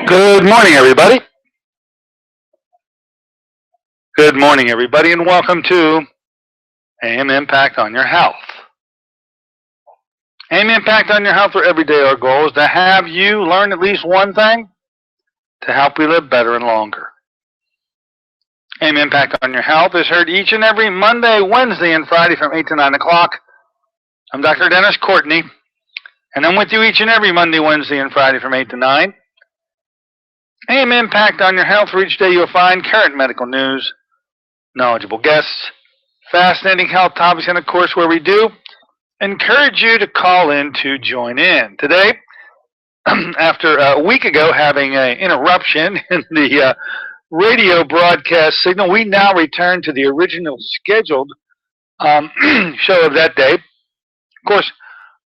Good morning, everybody. Good morning, everybody, and welcome to AM Impact on Your Health. AM Impact on Your Health, where every day our goal is to have you learn at least one thing to help you live better and longer. AM Impact on Your Health is heard each and every Monday, Wednesday, and Friday from 8 to 9 o'clock. I'm Dr. Dennis Courtney, and I'm with you each and every Monday, Wednesday, and Friday from 8 to 9. AM Impact on Your Health, where each day you'll find current medical news, knowledgeable guests, fascinating health topics, and of course, where we do encourage you to call in to join in. Today, after a week ago having an interruption in the radio broadcast signal, we now return to the original scheduled show of that day. Of course,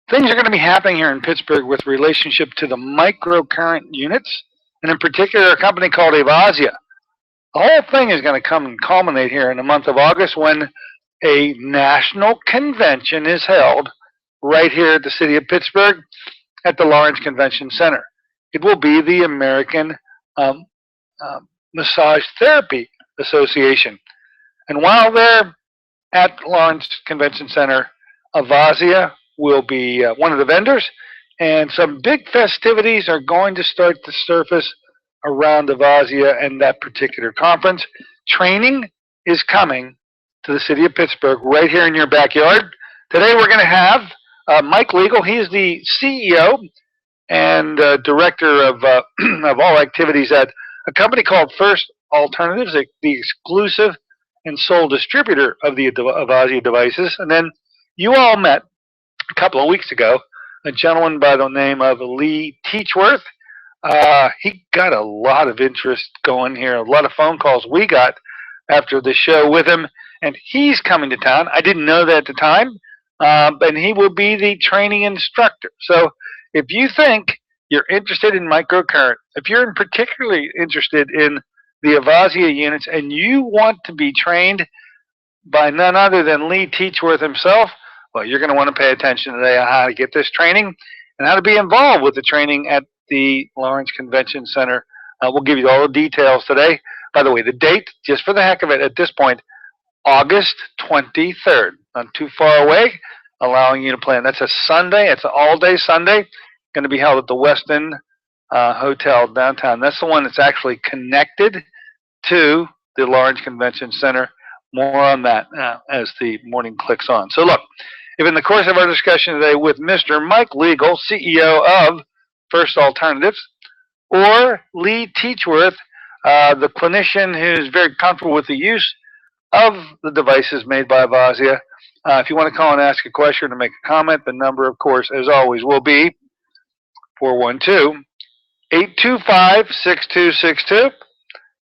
things are going to be happening here in Pittsburgh with relationship to the microcurrent units, and in particular, a company called Avazzia. The whole thing is going to come and culminate here in the month of August when a national convention is held right here at the city of Pittsburgh at the Lawrence Convention Center. It will be the American Massage Therapy Association. And while they're at Lawrence Convention Center, Avazzia will be one of the vendors, and some big festivities are going to start to surface around Avazzia and that particular conference. Training is coming to the city of Pittsburgh right here in your backyard. Today we're going to have Mike Legal. He is the CEO and director of all activities at a company called First Alternatives, the exclusive and sole distributor of the Avazzia devices. And then you all met a couple of weeks ago a gentleman by the name of Lee Techworth. He got a lot of interest going here, a lot of phone calls we got after the show with him, and he's coming to town. I didn't know that at the time, and he will be the training instructor. So if you think you're interested in microcurrent, if you're particularly interested in the Avazzia units and you want to be trained by none other than Lee Techworth himself, well, you're going to want to pay attention today on how to get this training and how to be involved with the training at the Lawrence Convention Center. We'll give you all the details today. By the way, the date, just for the heck of it at this point, August 23rd. Not too far away, allowing you to plan. That's a Sunday. It's an all-day Sunday. Going to be held at the Westin Hotel downtown. That's the one that's actually connected to the Lawrence Convention Center. More on that as the morning clicks on. So look, if in the course of our discussion today with Mr. Mike Legal, CEO of First Alternatives, or Lee Techworth, the clinician who's very comfortable with the use of the devices made by Avazzia. If you want to call and ask a question or make a comment, the number, of course, as always, will be 412-825-6262.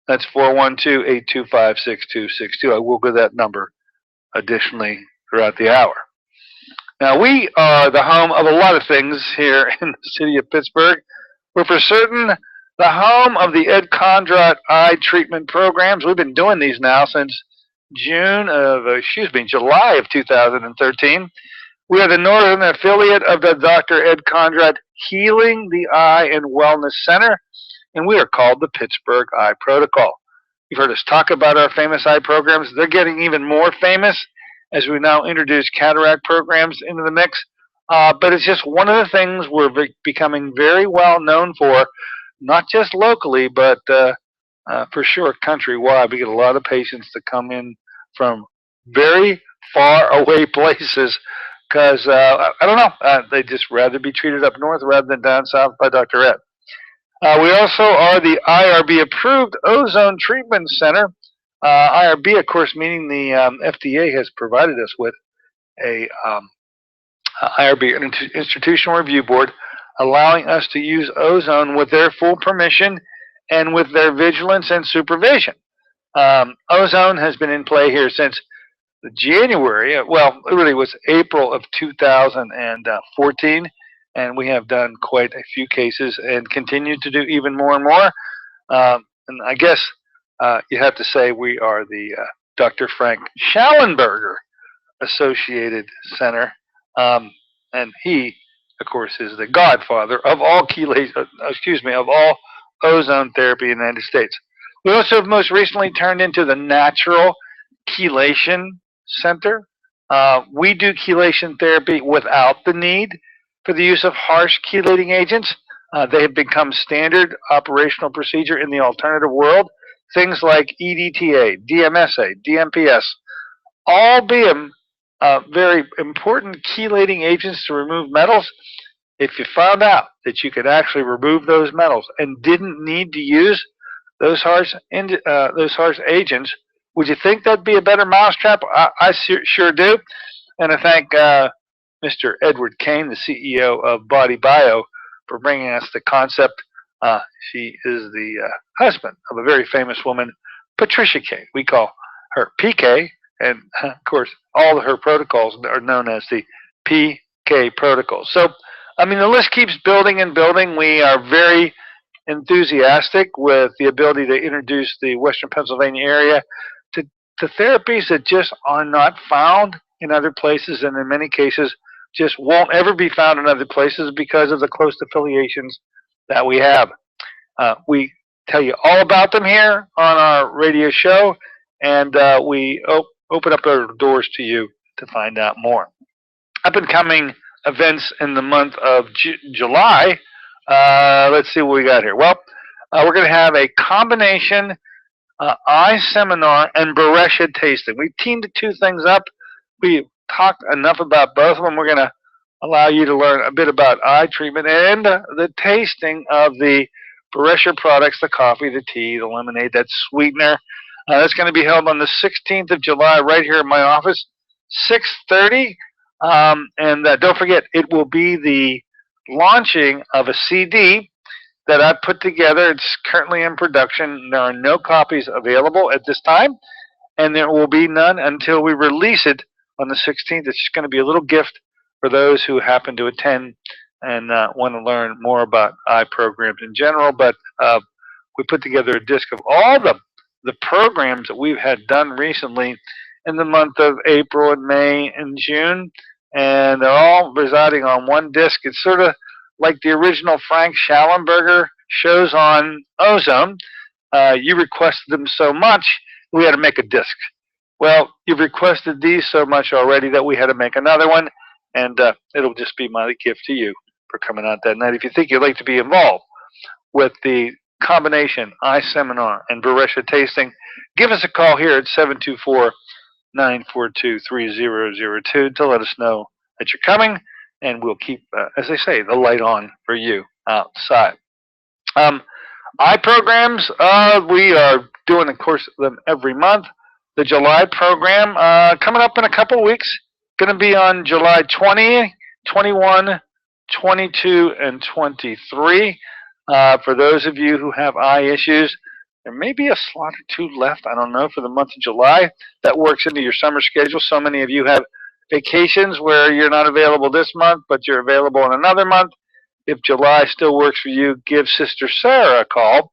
That's 412-825-6262. I will give that number additionally throughout the hour. Now, we are the home of a lot of things here in the city of Pittsburgh. We're for certain the home of the Ed Condrat eye treatment programs. We've been doing these now since July of 2013. We are the northern affiliate of the Dr. Ed Condrat Healing the Eye and Wellness Center, and we are called the Pittsburgh Eye Protocol. You've heard us talk about our famous eye programs. They're getting even more famous as we now introduce cataract programs into the mix. But it's just one of the things we're becoming very well known for, not just locally, but for sure countrywide. We get a lot of patients that come in from very far away places because, I don't know, they'd just rather be treated up north rather than down south by Dr. Ed. We also are the IRB approved ozone treatment center. IRB, of course, meaning the FDA has provided us with a IRB, an institutional review board, allowing us to use ozone with their full permission and with their vigilance and supervision. Ozone has been in play here since January. Well, it really was April of 2014, and we have done quite a few cases and continue to do even more and more. And I guess you have to say we are the Dr. Frank Schallenberger Associated Center, and he, of course, is the godfather of all of all ozone therapy in the United States. We also have most recently turned into the Natural Chelation Center. We do chelation therapy without the need for the use of harsh chelating agents. They have become standard operational procedure in the alternative world. Things like EDTA, DMSA, DMPS, all being very important chelating agents to remove metals. If you found out that you could actually remove those metals and didn't need to use those harsh agents, would you think that'd be a better mousetrap? I sure do. And I thank Mr. Edward Kane, the CEO of Body Bio, for bringing us the concept. She is the husband of a very famous woman, Patricia Kane. We call her PK, and of course, all of her protocols are known as the PK protocols. So, I mean, the list keeps building and building. We are very enthusiastic with the ability to introduce the Western Pennsylvania area to therapies that just are not found in other places, and in many cases just won't ever be found in other places because of the close affiliations that we have. We tell you all about them here on our radio show, and we open up our doors to you to find out more. Up and coming events in the month of July. Let's see what we got here. Well, we're going to have a combination eye seminar and Beresha tasting. We teamed the two things up. We talked enough about both of them. We're going to allow you to learn a bit about eye treatment and the tasting of the Beresha products, the coffee, the tea, the lemonade, that sweetener. That's going to be held on the 16th of July right here in my office, 6:30. And don't forget, it will be the launching of a CD that I put together. It's currently in production. There are no copies available at this time, and there will be none until we release it on the 16th. It's just going to be a little gift for those who happen to attend and want to learn more about eye programs in general. But we put together a disc of all the programs that we've had done recently in the month of April and May and June, and they're all residing on one disc. It's sort of like the original Frank Schallenberger shows on ozone. You requested them so much, we had to make a disc. Well, you've requested these so much already that we had to make another one, and it'll just be my gift to you for coming out that night. If you think you'd like to be involved with the combination eye seminar and Beresha tasting, give us a call here at 724-942-3002 to let us know that you're coming, and we'll keep, as they say, the light on for you outside. Eye programs, we are doing, of course, them every month. The July program coming up in a couple of weeks, going to be on July 20, 21, 22, and 23. For those of you who have eye issues, there may be a slot or two left, I don't know, for the month of July. That works into your summer schedule. So many of you have vacations where you're not available this month, but you're available in another month. If July still works for you, give Sister Sarah a call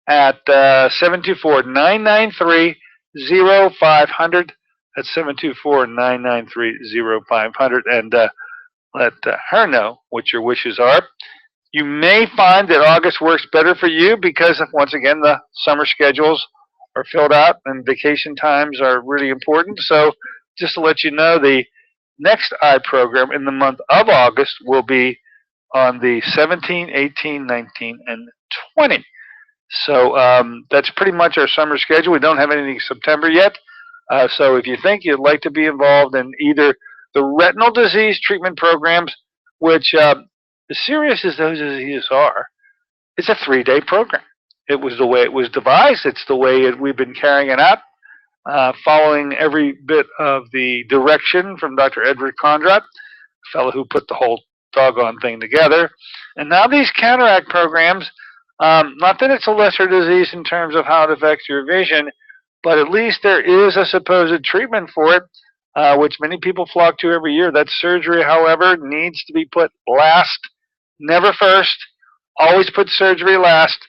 at 724-993-0500. That's 724-993-0500, and let her know what your wishes are. You may find that August works better for you because, once again, the summer schedules are filled out and vacation times are really important. So just to let you know, the next eye program in the month of August will be on the 17, 18, 19, and 20. So that's pretty much our summer schedule. We don't have anything in September yet. So if you think you'd like to be involved in either the retinal disease treatment programs, which as serious as those diseases are, it's a 3-day program. It was the way it was devised. It's the way we've been carrying it out, following every bit of the direction from Dr. Edward Conrad, the fellow who put the whole doggone thing together. And now these cataract programs, not that it's a lesser disease in terms of how it affects your vision, but at least there is a supposed treatment for it, which many people flock to every year. That surgery, however, needs to be put last, never first. Always put surgery last.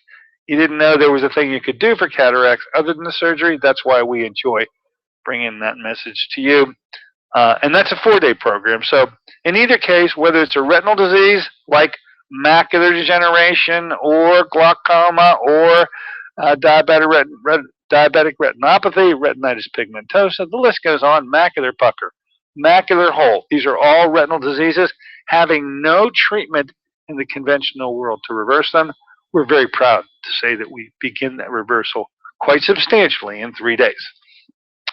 You didn't know there was a thing you could do for cataracts other than the surgery. That's why we enjoy bringing that message to you. And that's a 4-day program. So in either case, whether it's a retinal disease like macular degeneration or glaucoma or diabetic retinopathy, retinitis pigmentosa. The list goes on. Macular pucker, macular hole. These are all retinal diseases having no treatment in the conventional world to reverse them. We're very proud to say that we begin that reversal quite substantially in 3 days.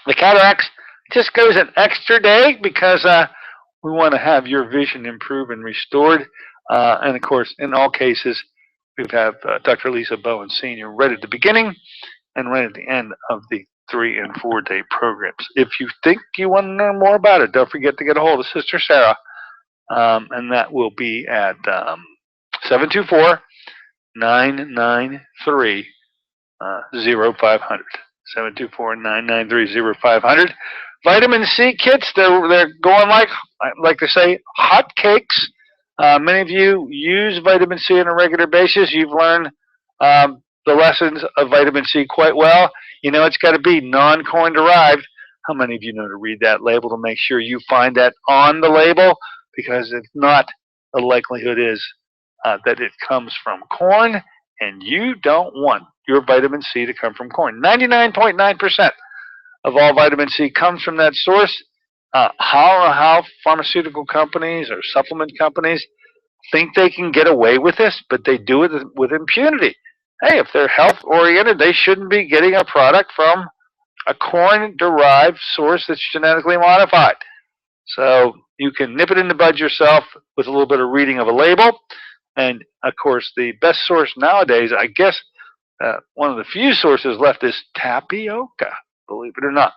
The cataracts just goes an extra day because we want to have your vision improved and restored. And of course, in all cases, we have Dr. Lisa Bowen Sr. right at the beginning and right at the end of the 3 and 4 day programs. If you think you want to learn more about it, don't forget to get a hold of Sister Sarah, and that will be at 724 993 0500. 724-993-0500. Vitamin C kits, they're going like they say, hot cakes. Many of you use vitamin C on a regular basis. You've learned the lessons of vitamin C quite well. You know it's got to be non-corn derived. How many of you know to read that label to make sure you find that on the label? Because if not, the likelihood is that it comes from corn, and you don't want your vitamin C to come from corn. 99.9% of all vitamin C comes from that source. How pharmaceutical companies or supplement companies think they can get away with this, but they do it with impunity. Hey, if they're health-oriented, they shouldn't be getting a product from a corn-derived source that's genetically modified. So you can nip it in the bud yourself with a little bit of reading of a label. And, of course, the best source nowadays, I guess, one of the few sources left is tapioca, believe it or not.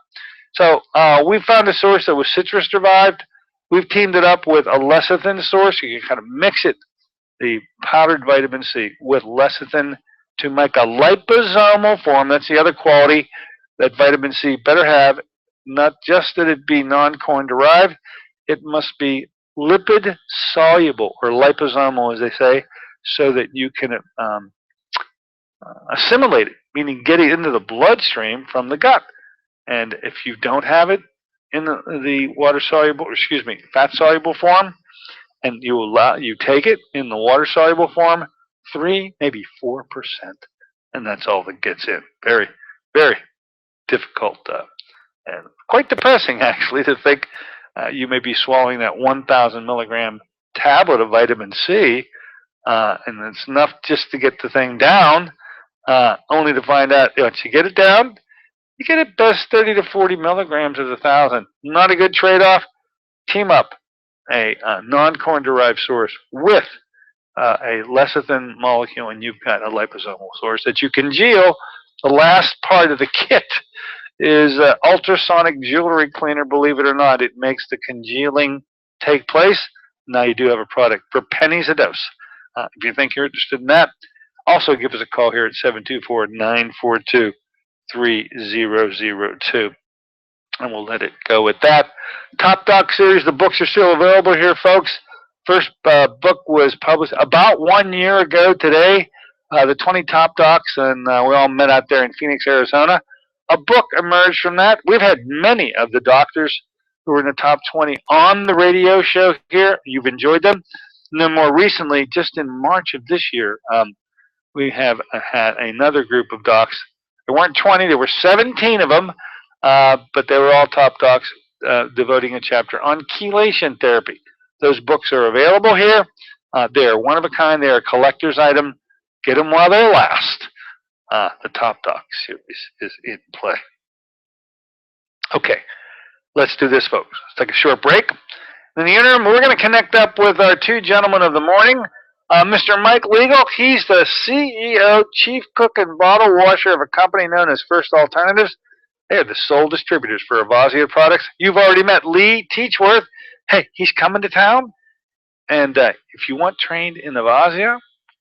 So we found a source that was citrus-derived. We've teamed it up with a lecithin source. You can kind of mix it, the powdered vitamin C, with lecithin to make a liposomal form. That's the other quality that vitamin C better have. Not just that it be non-corn derived, it must be lipid soluble, or liposomal as they say, so that you can assimilate it, meaning get it into the bloodstream from the gut. And if you don't have it in the fat soluble form, and you take it in the water soluble form, 3, maybe 4%, and that's all that gets in. Very, very difficult and quite depressing, actually, to think you may be swallowing that 1,000 milligram tablet of vitamin C, and it's enough just to get the thing down, only to find out once you get it down, you get at best 30 to 40 milligrams of the 1,000. Not a good trade-off. Team up a non-corn derived source with a lecithin molecule, and you've got a liposomal source that you congeal. The last part of the kit is ultrasonic jewelry cleaner. Believe it or not, it makes the congealing take place. Now you do have a product for pennies a dose. If you think you're interested in that, also give us a call here at 724-942-3002. And we'll let it go with that. Top Doc series, the books are still available here, folks. First book was published about 1 year ago today, the 20 Top Docs, and we all met out there in Phoenix, Arizona. A book emerged from that. We've had many of the doctors who were in the top 20 on the radio show here. You've enjoyed them. And then more recently, just in March of this year, we have had another group of docs. There weren't 20, there were 17 of them, but they were all top docs devoting a chapter on chelation therapy. Those books are available here. They're one of a kind. They're a collector's item. Get them while they last. The Top Doc series is in play. Okay, let's do this, folks. Let's take a short break. In the interim, we're going to connect up with our 2 gentlemen of the morning. Mr. Mike Legal, he's the CEO, chief cook, and bottle washer of a company known as First Alternatives. They're the sole distributors for Avazzia products. You've already met Lee Techworth. Hey, he's coming to town. And if you want trained in Avazzia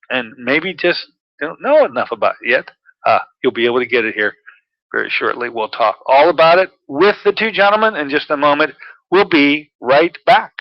and maybe just don't know enough about it yet, you'll be able to get it here very shortly. We'll talk all about it with the 2 gentlemen in just a moment. We'll be right back.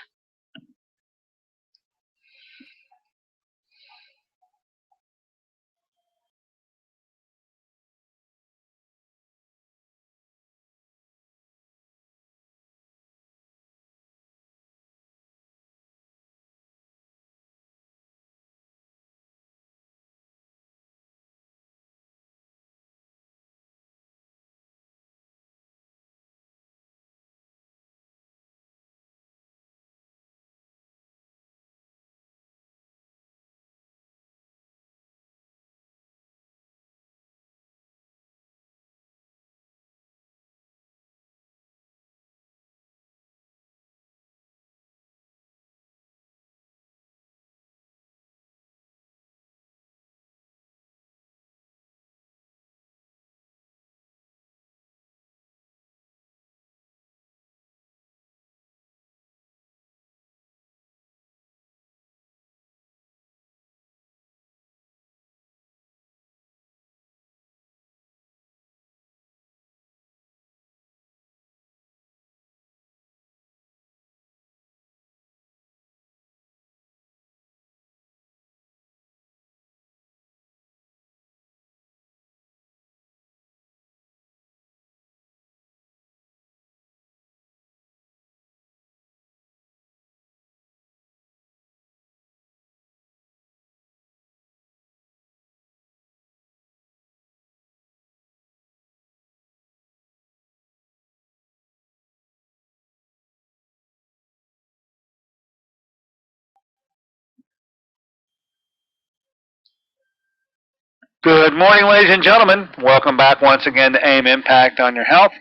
Good morning, ladies and gentlemen. Welcome back once again to AIM Impact on Your Health.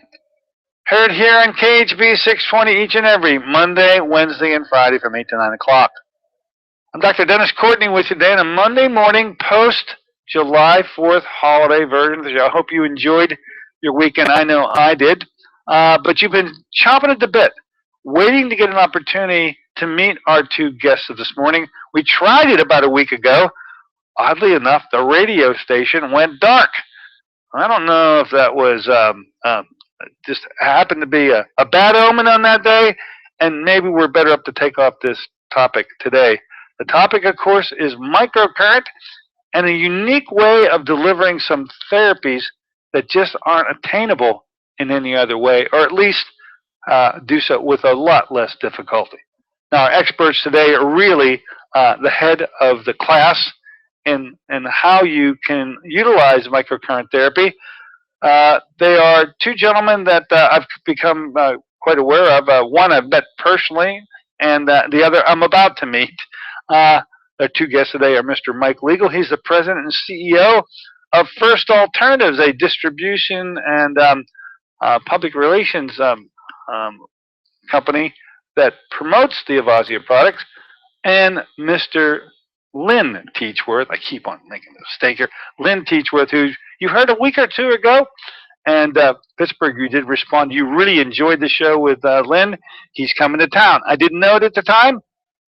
Heard here on KHB 620 each and every Monday, Wednesday, and Friday from 8 to 9 o'clock. I'm Dr. Dennis Courtney with you today on a Monday morning post-July 4th holiday version of the show. I hope you enjoyed your weekend. I know I did. But you've been chomping at the bit, waiting to get an opportunity to meet our two guests of this morning. We tried it about a week ago. Oddly enough, the radio station went dark. I don't know if that was just happened to be a bad omen on that day, and maybe we're better up to take off this topic today. The topic, of course, is microcurrent and a unique way of delivering some therapies that just aren't attainable in any other way, or at least do so with a lot less difficulty. Now, our experts today are really the head of the class in how you can utilize microcurrent therapy. They are two gentlemen that I've become quite aware of. One I've met personally, and the other I'm about to meet. Our two guests today are Mr. Mike Legal. He's the president and CEO of First Alternatives, a distribution and public relations company that promotes the Avazzia products, and Mr. Lynn Techworth. I keep on making a mistake here. Lynn Techworth, who you heard a week or two ago, and Pittsburgh, you did respond. You really enjoyed the show with Lynn. He's coming to town. I didn't know it at the time,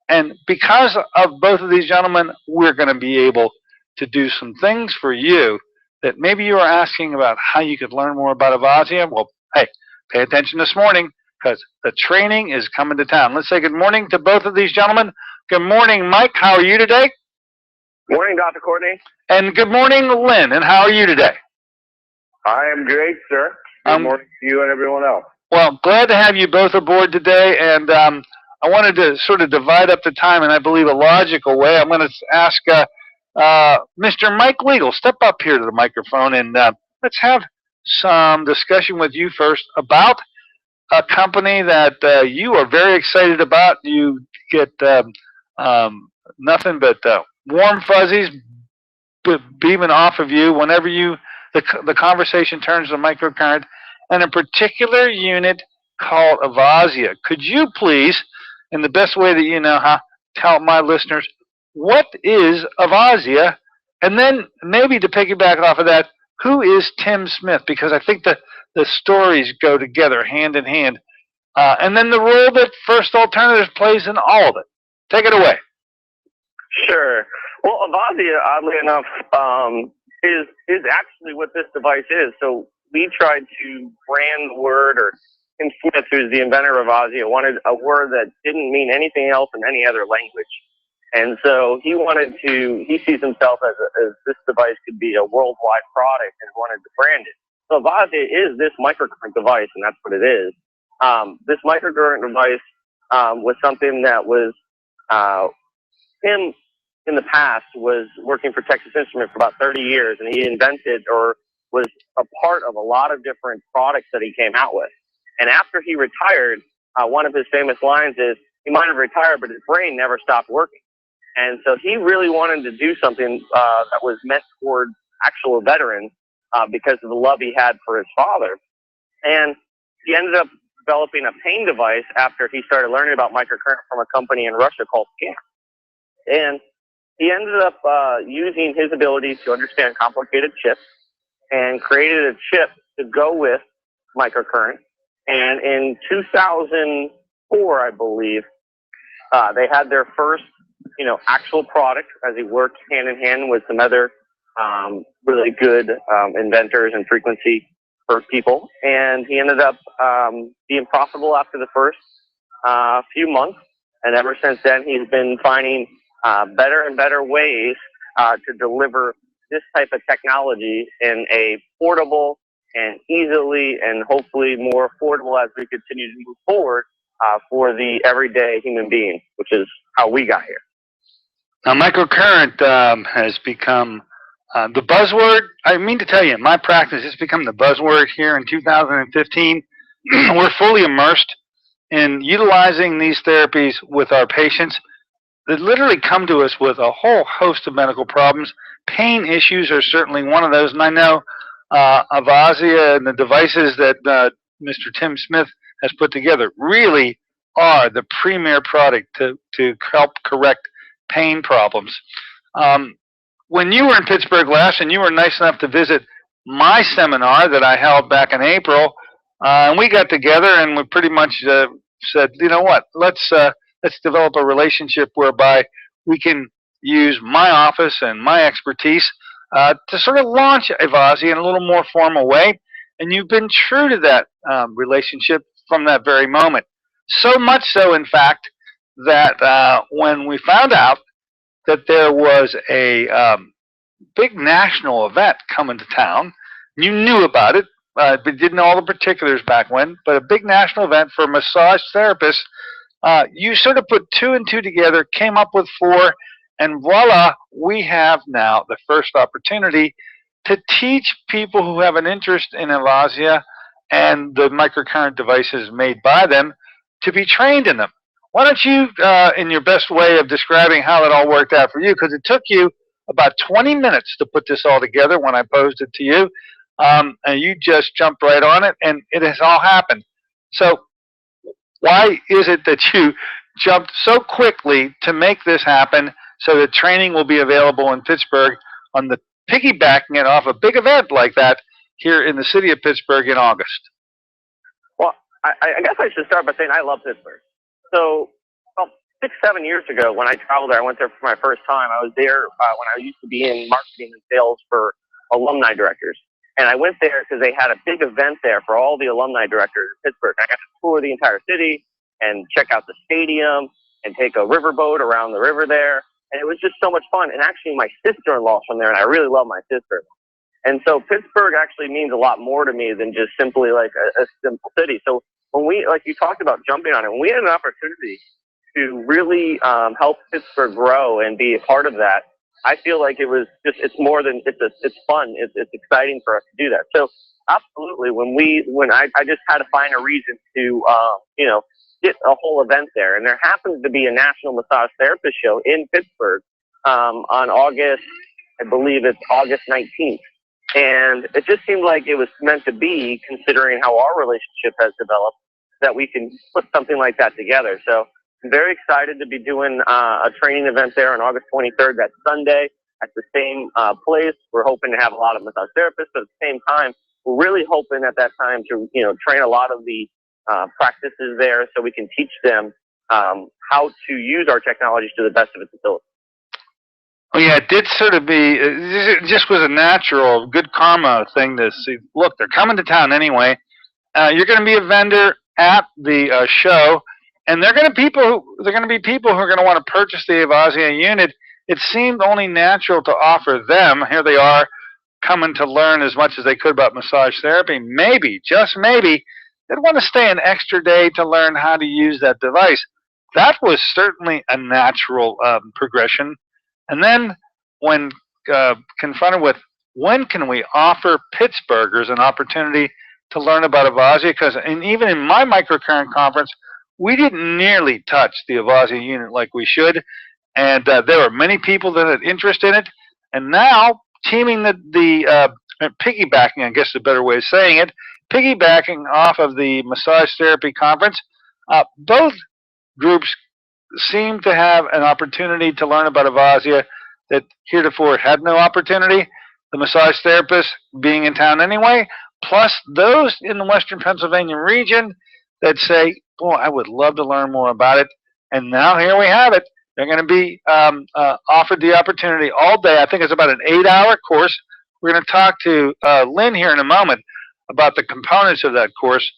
and because of both of these gentlemen, we're going to be able to do some things for you that maybe you are asking about how you could learn more about Avazzia. Well, hey, pay attention this morning because the training is coming to town. Let's say good morning to both of these gentlemen. Good morning, Mike. How are you today? Morning, Dr. Courtney. And good morning, Lynn. And how are you today? I am great, sir. Good morning to you and everyone else. Well, glad to have you both aboard today. And I wanted to sort of divide up the time in, I believe, a logical way. I'm going to ask Mr. Mike Legal, step up here to the microphone, and let's have some discussion with you first about a company that you are very excited about. You get nothing but warm fuzzies beaming off of you whenever the conversation turns to microcurrent, and a particular unit called Avazzia. Could you please, in the best way that you know how, tell my listeners what is Avazzia, and then maybe to piggyback off of that, who is Tim Smith? Because I think the stories go together hand in hand. And then the role that First Alternatives plays in all of it. Take it away. Sure. Well, Avazzia, oddly enough, is actually what this device is. So we tried to brand the word, or Tim Smith, who's the inventor of Avazzia, wanted a word that didn't mean anything else in any other language. And so he sees himself as this device could be a worldwide product and wanted to brand it. So Avazzia is this microcurrent device, and that's what it is. This microcurrent device was something that was him in the past was working for Texas Instruments for about 30 years, and he invented or was a part of a lot of different products that he came out with. And after he retired, one of his famous lines is, he might have retired, but his brain never stopped working. And so he really wanted to do something that was meant toward actual veterans because of the love he had for his father. And he ended up developing a pain device after he started learning about microcurrent from a company in Russia called Scam. And he ended up using his ability to understand complicated chips and created a chip to go with microcurrent. And in 2004, I believe, they had their first, actual product as he worked hand in hand with some other really good inventors and frequency for people. And he ended up being profitable after the first few months. And ever since then, he's been finding better and better ways to deliver this type of technology in a portable and easily and hopefully more affordable as we continue to move forward for the everyday human being, which is how we got here. Now, microcurrent has become the buzzword. I mean to tell you, in my practice, it's become the buzzword here in 2015. We're fully immersed in utilizing these therapies with our patients. that literally come to us with a whole host of medical problems. Pain issues are certainly one of those, and I know Avazzia and the devices that Mr. Tim Smith has put together really are the premier product to help correct pain problems. Um, when you were in Pittsburgh last, and you were nice enough to visit my seminar that I held back in April, and we got together and we pretty much said, you know what, let's develop a relationship whereby we can use my office and my expertise to sort of launch Avazzia in a little more formal way. And you've been true to that relationship from that very moment. So much so, in fact, that when we found out that there was a big national event coming to town, you knew about it, but didn't know all the particulars back when, but a big national event for massage therapists, you sort of put two and two together, came up with four, and voila, we have now the first opportunity to teach people who have an interest in Avazzia and the microcurrent devices made by them to be trained in them. Why don't you, in your best way of describing how it all worked out for you, because it took you about 20 minutes to put this all together when I posed it to you, and you just jumped right on it, and it has all happened. So why is it that you jumped so quickly to make this happen so that training will be available in Pittsburgh on the piggybacking it off a big event like that here in the city of Pittsburgh in August? Well, I guess I should start by saying I love Pittsburgh. So, well, 6-7 years ago when I traveled there, I went there for my first time. I was there when I used to be in marketing and sales for alumni directors. And I went there because they had a big event there for all the alumni directors in Pittsburgh. I got to tour the entire city and check out the stadium and take a riverboat around the river there. And it was just so much fun. And actually, my sister-in-law's from there, and I really love my sister. And so Pittsburgh actually means a lot more to me than just simply like a simple city. So when we, like you talked about jumping on it, when we had an opportunity to really help Pittsburgh grow and be a part of that, I feel like it was just, it's more than, it's fun. It's exciting for us to do that. So absolutely, when I just had to find a reason to, get a whole event there. And there happens to be a national massage therapist show in Pittsburgh on August, I believe it's August 19th. And it just seemed like it was meant to be, considering how our relationship has developed, that we can put something like that together. So I'm very excited to be doing a training event there on August 23rd, that Sunday, at the same place. We're hoping to have a lot of massage therapists, but at the same time, we're really hoping at that time to, train a lot of the practices there so we can teach them how to use our technologies to the best of its ability. Well, yeah, it did sort of be, it just was a natural, good karma thing to see. Look, they're coming to town anyway. You're going to be a vendor at the show, and they're going to be people who are going to want to purchase the Avazzia unit. It seemed only natural to offer them. Here they are, coming to learn as much as they could about massage therapy. Maybe, just maybe, they'd want to stay an extra day to learn how to use that device. That was certainly a natural progression. And then when confronted with when can we offer Pittsburghers an opportunity to learn about Avazzia, because even in my microcurrent conference, we didn't nearly touch the Avazzia unit like we should. And there were many people that had interest in it. And now, teaming piggybacking, I guess is a better way of saying it, piggybacking off of the massage therapy conference, both groups seem to have an opportunity to learn about Avazzia that heretofore had no opportunity. The massage therapists being in town anyway, plus those in the Western Pennsylvania region that say, boy, I would love to learn more about it. And now here we have it. They're going to be offered the opportunity all day. I think it's about an 8-hour course. We're going to talk to Lynn here in a moment about the components of that course.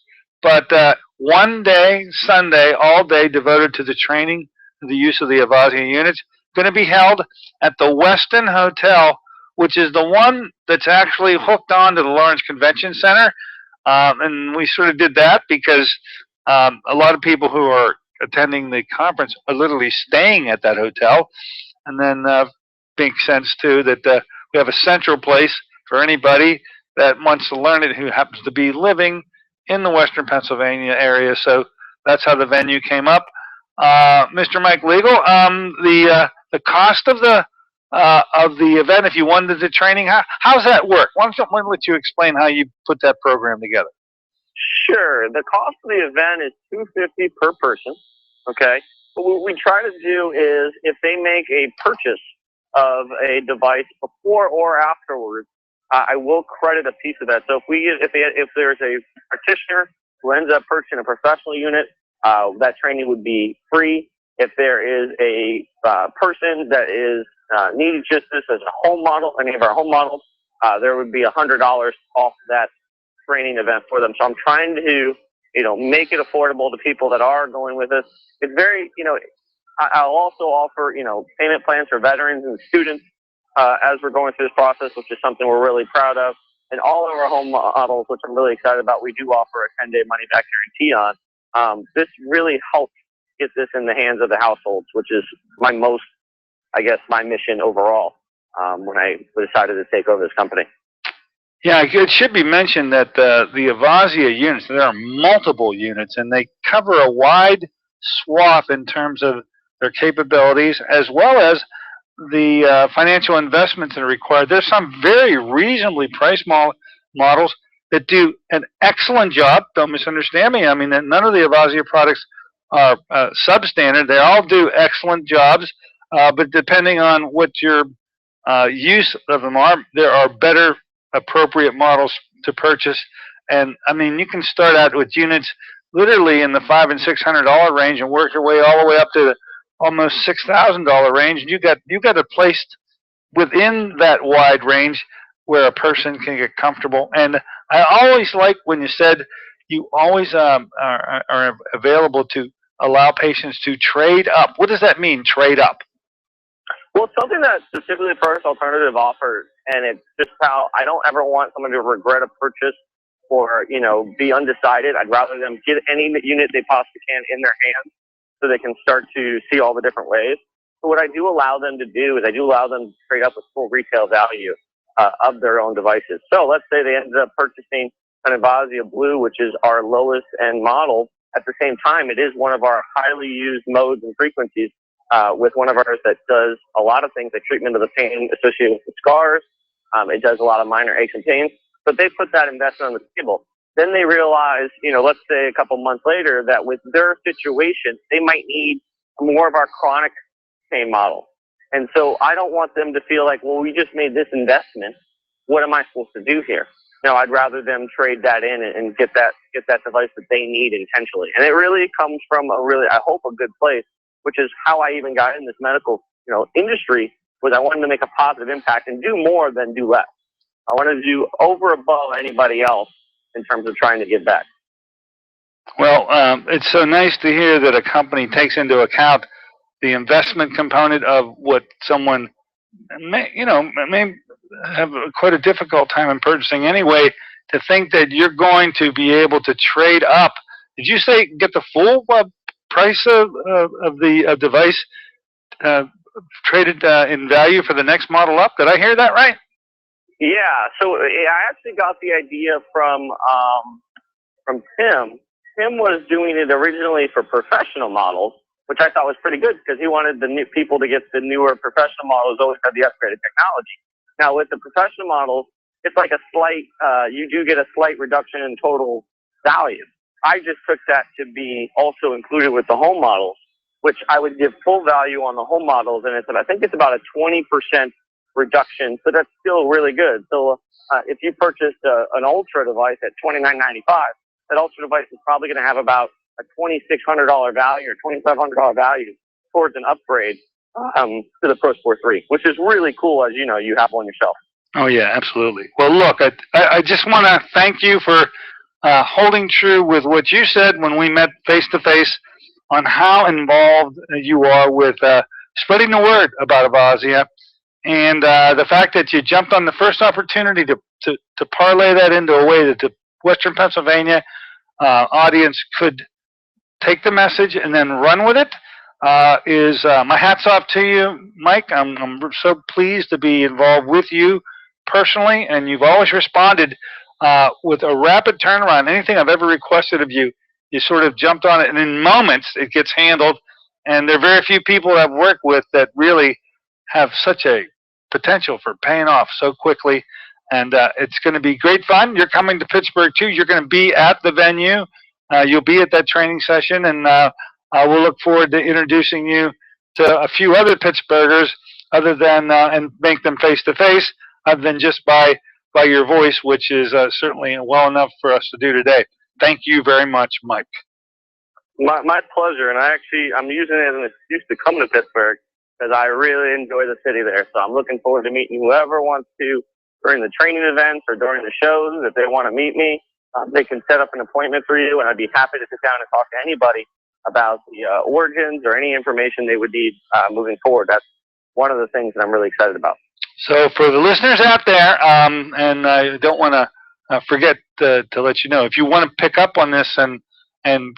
But one day, Sunday, all day devoted to the training and the use of the Avazzia units, going to be held at the Westin Hotel, which is the one that's actually hooked on to the Lawrence Convention Center. And we sort of did that because a lot of people who are attending the conference are literally staying at that hotel. And then makes sense, too, that we have a central place for anybody that wants to learn it who happens to be living in the Western Pennsylvania area. So that's how the venue came up. Mr. Mike Legal, the cost of the event, if you wanted the training, how's that work? Why don't you explain how you put that program together? Sure. The cost of the event is $250 per person. Okay. But what we try to do is, if they make a purchase of a device before or afterwards, I will credit a piece of that. So if there's a practitioner who ends up purchasing a professional unit, that training would be free. If there is a person that is needing just this as a home model, any of our home models, there would be $100 off that training event for them. So I'm trying to, make it affordable to people that are going with us. It's very, I'll also offer, payment plans for veterans and students as we're going through this process, which is something we're really proud of. And all of our home models, which I'm really excited about, we do offer a 10-day money-back guarantee on. This really helps get this in the hands of the households, which is my mission overall when I decided to take over this company. Yeah, it should be mentioned that the Avazzia units, there are multiple units, and they cover a wide swath in terms of their capabilities, as well as the financial investments that are required. There's some very reasonably priced models that do an excellent job. Don't misunderstand me. I mean, none of the Avazzia products are substandard. They all do excellent jobs, but depending on what your use of them are, there are better appropriate models to purchase. And I mean, you can start out with units literally in the $500 and $600 range and work your way all the way up to the almost $6,000 range. And you got it placed within that wide range where a person can get comfortable. And I always like when you said you always are available to allow patients to trade up. What does that mean, trade up? Well, it's something that specifically First Alternative offers, and it's just how I don't ever want someone to regret a purchase or, be undecided. I'd rather them get any unit they possibly can in their hands so they can start to see all the different ways. So what I do allow them to do is I do allow them to trade up with full retail value of their own devices. So let's say they ended up purchasing an Avazzia Blue, which is our lowest end model. At the same time, it is one of our highly used modes and frequencies. With one of ours that does a lot of things like treatment of the pain associated with the scars. It does a lot of minor aches and pains, but they put that investment on the table. Then they realize, let's say a couple months later, that with their situation, they might need more of our chronic pain model. And so I don't want them to feel like, well, we just made this investment. What am I supposed to do here? No, I'd rather them trade that in and get that device that they need intentionally. And it really comes from I hope, a good place, which is how I even got in this medical, industry, was I wanted to make a positive impact and do more than do less. I wanted to do over above anybody else in terms of trying to give back. Well, it's so nice to hear that a company takes into account the investment component of what someone may have quite a difficult time in purchasing anyway. To think that you're going to be able to trade up. Did you say get the full price of the device traded in value for the next model up? Did I hear that right? Yeah. So I actually got the idea from Tim. Tim was doing it originally for professional models, which I thought was pretty good because he wanted the new people to get the newer professional models, always had the upgraded technology. Now with the professional models, it's like a slight, you do get a slight reduction in total value. I just took that to be also included with the home models, which I would give full value on the home models. And I think it's about a 20% reduction. So that's still really good. So if you purchased an Ultra device at $29.95, that Ultra device is probably going to have about a $2,600 value or $2,500 value towards an upgrade to the Pro Sport 3, which is really cool, as you know, you have one yourself. Oh, yeah, absolutely. Well, look, I just want to thank you for holding true with what you said when we met face-to-face on how involved you are with spreading the word about Avazzia, and the fact that you jumped on the first opportunity to parlay that into a way that the Western Pennsylvania audience could take the message and then run with it is my hat's off to you, Mike. I'm so pleased to be involved with you personally, and you've always responded with a rapid turnaround. Anything I've ever requested of you, you sort of jumped on it, and in moments it gets handled. And there are very few people I've worked with that really have such a potential for paying off so quickly. And it's going to be great fun. You're coming to Pittsburgh too. You're going to be at the venue. You'll be at that training session, and we'll look forward to introducing you to a few other Pittsburghers, other than and make them face to face, other than just by your voice, which is certainly well enough for us to do today. Thank you very much, Mike. My pleasure, and I'm using it as an excuse to come to Pittsburgh because I really enjoy the city there. So I'm looking forward to meeting whoever wants to during the training events or during the shows. If they want to meet me, they can set up an appointment for you, and I'd be happy to sit down and talk to anybody about the origins or any information they would need moving forward. That's one of the things that I'm really excited about. So for the listeners out there, and I don't want to forget to let you know, if you want to pick up on this and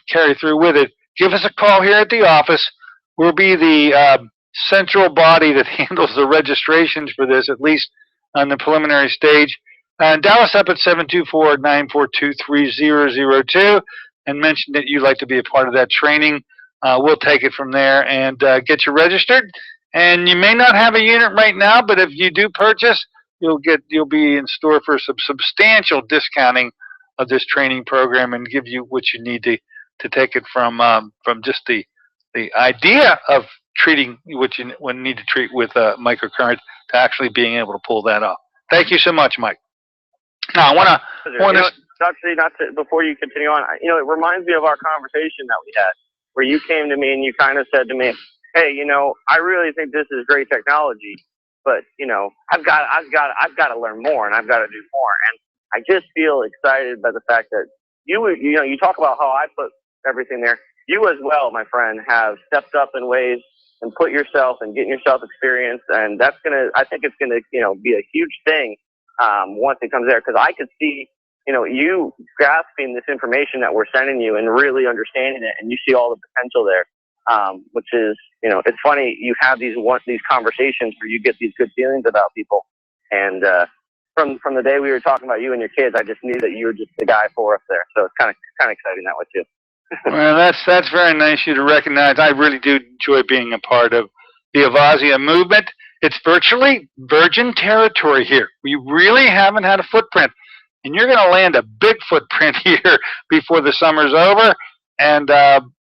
carry through with it, give us a call here at the office. We'll be the central body that handles the registrations for this, at least on the preliminary stage. Dial us up at 724-942-3002 and mention that you'd like to be a part of that training. We'll take it from there and get you registered. And you may not have a unit right now, but if you do purchase, you'll be in store for some substantial discounting of this training program and give you what you need to take it from just the idea of treating what you need to treat with microcurrent to actually being able to pull that off. Thank you so much, Mike. Now, I want to actually, before you continue on, it reminds me of our conversation that we had where you came to me and you kind of said to me, hey, I really think this is great technology, but I've got to learn more and I've got to do more. And I just feel excited by the fact that you talk about how I put everything there. You as well, my friend, have stepped up in ways and put yourself and getting yourself experience, and I think it's gonna be a huge thing once it comes there, because I could see you grasping this information that we're sending you and really understanding it, and you see all the potential there. Which is, it's funny, you have these conversations where you get these good feelings about people. And from the day we were talking about you and your kids, I just knew that you were just the guy for us there. So it's kind of exciting that way too. Well, that's very nice of you to recognize. I really do enjoy being a part of the Avazzia movement. It's virtually virgin territory here. We really haven't had a footprint. And you're going to land a big footprint here before the summer's over. And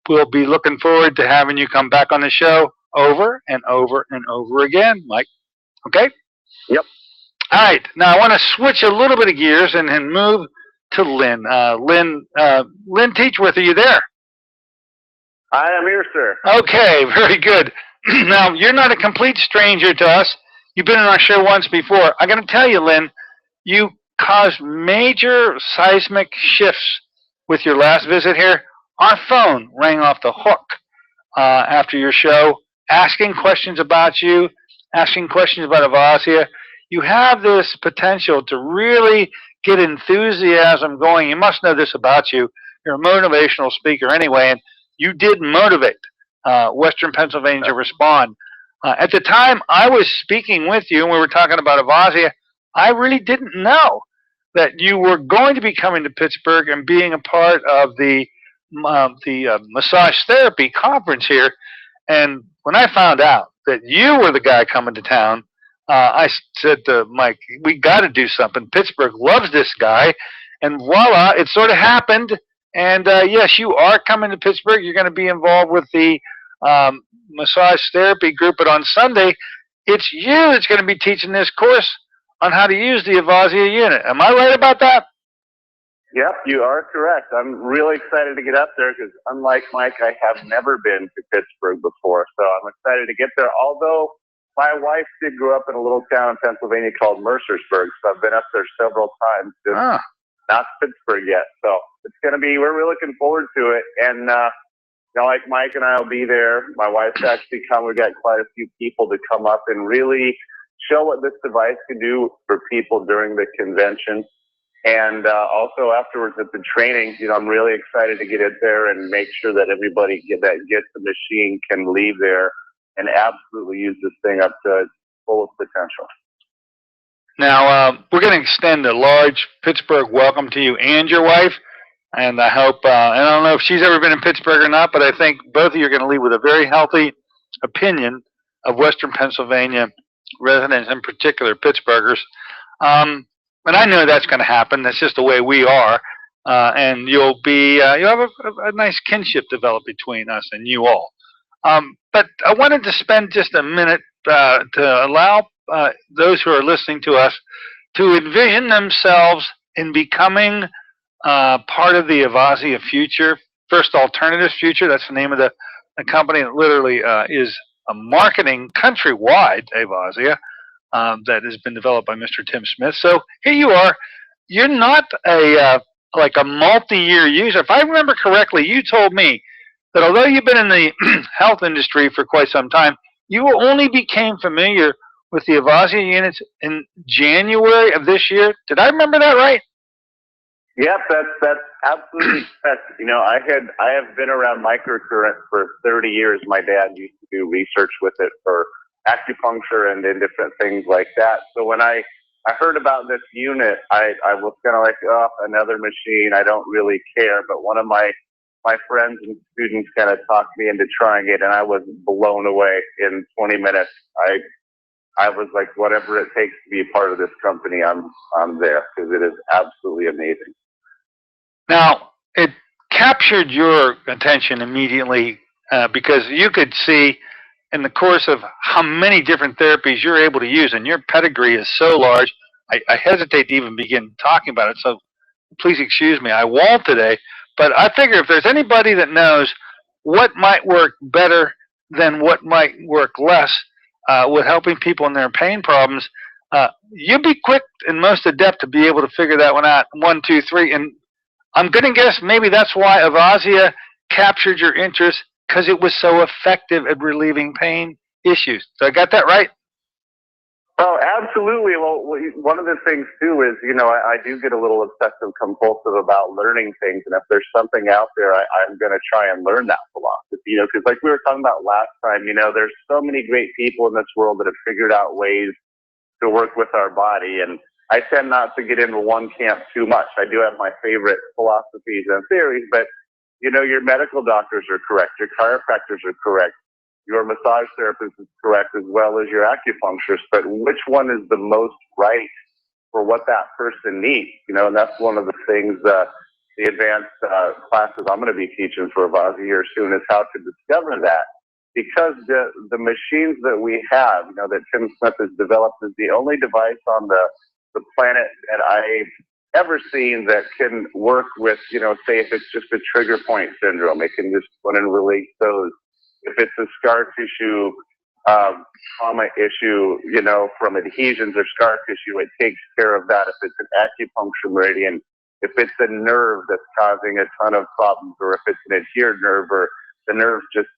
we'll be looking forward to having you come back on the show over and over and over again, Mike. Okay? Yep. All right. Now I want to switch a little bit of gears and move to Lynn. Lynn Techworth, are you there? I am here, sir. Okay, very good. Now, you're not a complete stranger to us. You've been on our show once before. I'm going to tell you, Lynn, you caused major seismic shifts with your last visit here. Our phone rang off the hook after your show, asking questions about you, asking questions about Avazzia. You have this potential to really get enthusiasm going. You must know this about you. You're a motivational speaker anyway, and you did motivate Western Pennsylvania to respond. At the time I was speaking with you and we were talking about Avazzia, I really didn't know that you were going to be coming to Pittsburgh and being a part of the massage therapy conference here. And when I found out that you were the guy coming to town, I said to Mike, we got to do something. Pittsburgh loves this guy. And voila, it sort of happened. And yes, you are coming to Pittsburgh. You're going to be involved with the massage therapy group. But on Sunday, it's you that's going to be teaching this course on how to use the Avazzia unit. Am I right about that? Yep, you are correct. I'm really excited to get up there because, unlike Mike, I have never been to Pittsburgh before. So I'm excited to get there. Although my wife did grow up in a little town in Pennsylvania called Mercersburg, so I've been up there several times. Just not Pittsburgh yet. So it's going to be, we're really looking forward to it. And, like Mike and I will be there. My wife's actually come. We've got quite a few people to come up and really show what this device can do for people during the convention. And also afterwards at the training, I'm really excited to get in there and make sure that everybody that gets the machine can leave there and absolutely use this thing up to its fullest potential. Now, we're going to extend a large Pittsburgh welcome to you and your wife. And I hope, and I don't know if she's ever been in Pittsburgh or not, but I think both of you are going to leave with a very healthy opinion of Western Pennsylvania residents, in particular Pittsburghers. And I know that's going to happen. That's just the way we are. And you'll have a nice kinship develop between us and you all. But I wanted to spend just a minute to allow those who are listening to us to envision themselves in becoming part of the Avazzia Future, First Alternatives Future. That's the name of the company. That literally is a marketing countrywide Avazzia that has been developed by Mr. Tim Smith. So here you are. You're not like a multi-year user. If I remember correctly, you told me that although you've been in the health industry for quite some time, you only became familiar with the Avazzia units in January of this year. Did I remember that right? Yep, that's absolutely correct. You know, I have been around microcurrent for 30 years. My dad used to do research with it for acupuncture and different things like that. So when I heard about this unit, I was kind of like, oh, another machine. I don't really care. But one of my friends and students kind of talked me into trying it, and I was blown away in 20 minutes. I was like, whatever it takes to be a part of this company, I'm there, because it is absolutely amazing. Now, it captured your attention immediately because you could see in the course of how many different therapies you're able to use, and your pedigree is so large, I hesitate to even begin talking about it, so please excuse me. I won't today, but I figure if there's anybody that knows what might work better than what might work less with helping people in their pain problems, you'd be quick and most adept to be able to figure that one out. 1, 2, 3, and I'm going to guess maybe that's why Avazzia captured your interest, because it was so effective at relieving pain issues. So I got that right? Oh, absolutely. Well, one of the things, too, is, you know, I do get a little obsessive compulsive about learning things. And if there's something out there, I'm going to try and learn that philosophy, you know, because like we were talking about last time, you know, there's so many great people in this world that have figured out ways to work with our body. And I tend not to get into one camp too much. I do have my favorite philosophies and theories, but, you know, your medical doctors are correct. Your chiropractors are correct. Your massage therapist is correct, as well as your acupuncturist. But which one is the most right for what that person needs? You know, and that's one of the things the advanced classes I'm going to be teaching for Avazzia here soon is how to discover that. Because the machines that we have, you know, that Tim Smith has developed, is the only device on the planet that I've ever seen that can work with, you know, say if it's just a trigger point syndrome, it can just go and release those. If it's a scar tissue trauma issue, you know, from adhesions or scar tissue, it takes care of that. If it's an acupuncture meridian, if it's a nerve that's causing a ton of problems, or if it's an adhered nerve, or the nerve's just,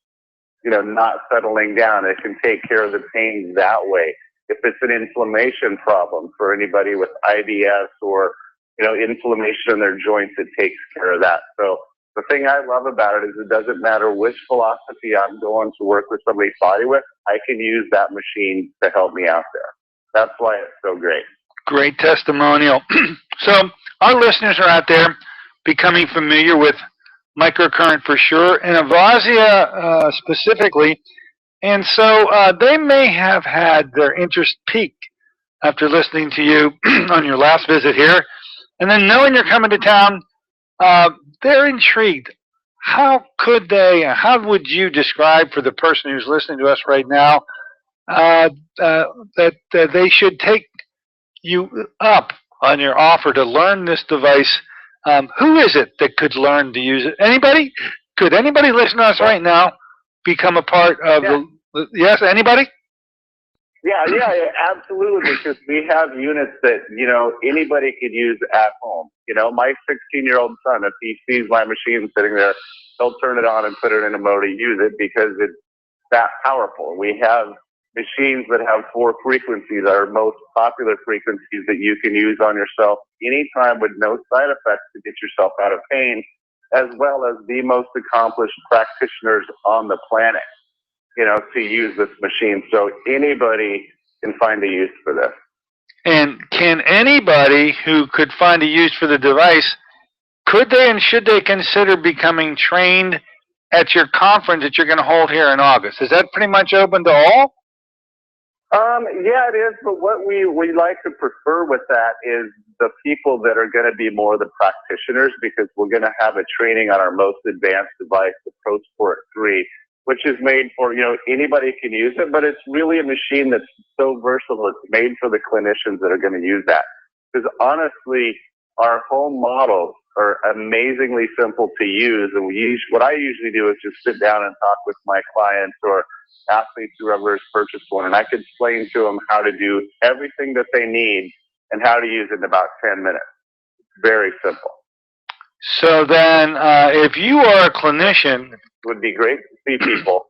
you know, not settling down, it can take care of the pain that way. If it's an inflammation problem for anybody with IBS or, you know, inflammation in their joints, it takes care of that. So the thing I love about it is it doesn't matter which philosophy I'm going to work with somebody's body with, I can use that machine to help me out there. That's why it's so great. Great testimonial. So our listeners are out there becoming familiar with microcurrent for sure, and Avazzia specifically. And so they may have had their interest piqued after listening to you on your last visit here. And then knowing you're coming to town, they're intrigued. How would you describe for the person who's listening to us right now that they should take you up on your offer to learn this device? Who is it that could learn to use it? Anybody? Could anybody listening to us right now become a part of yes, anybody? Yeah, absolutely. Because we have units that, you know, anybody could use at home. You know, my 16-year-old son, if he sees my machine sitting there, he'll turn it on and put it in a mode to use it because it's that powerful. We have machines that have 4 frequencies, our most popular frequencies that you can use on yourself anytime with no side effects to get yourself out of pain, as well as the most accomplished practitioners on the planet, you know, to use this machine. So anybody can find a use for this. And can anybody who could find a use for the device could they and should they consider becoming trained at your conference that you're going to hold here in August? Is that pretty much open to all? Yeah, it is. But what we like to prefer with that is the people that are going to be more the practitioners, because we're going to have a training on our most advanced device, the ProSport 3, which is made for, anybody can use it, but it's really a machine that's so versatile. It's made for the clinicians that are going to use that. Because honestly, our home models are amazingly simple to use. And what I usually do is just sit down and talk with my clients or athletes, whoever has purchased one, and I can explain to them how to do everything that they need and how to use it in about 10 minutes. Very simple. So then, if you are a clinician, it would be great to see people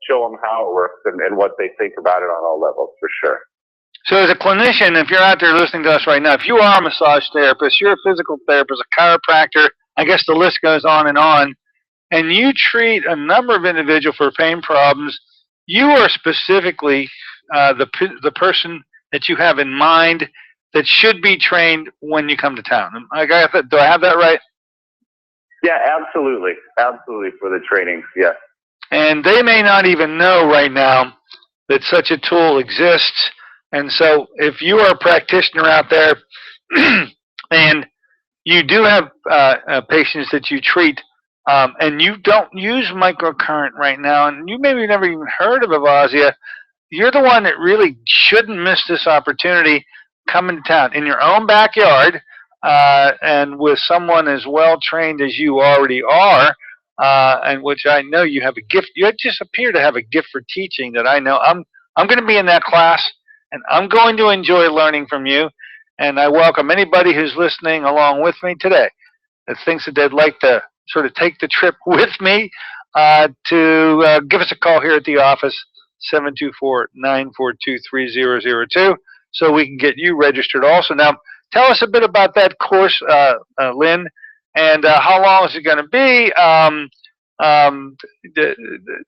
show them how it works and what they think about it on all levels, for sure. So as a clinician, if you're out there listening to us right now, if you are a massage therapist, you're a physical therapist, a chiropractor, I guess the list goes on, and you treat a number of individuals for pain problems, you are specifically the person that you have in mind that should be trained when you come to town. Do I have that right? Yeah, absolutely. Absolutely, for the trainings, yes. And they may not even know right now that such a tool exists. And so if you are a practitioner out there and you do have patients that you treat, and you don't use microcurrent right now, and you maybe never even heard of Avazzia, you're the one that really shouldn't miss this opportunity coming to town in your own backyard, and with someone as well trained as you already are, and which I know you have a gift. You just appear to have a gift for teaching that I know. I'm going to be in that class, and I'm going to enjoy learning from you. And I welcome anybody who's listening along with me today that thinks that they'd like to sort of take the trip with me, to give us a call here at the office, 724-942-3002, so we can get you registered also. Now, tell us a bit about that course, Lynn, and how long is it going to be?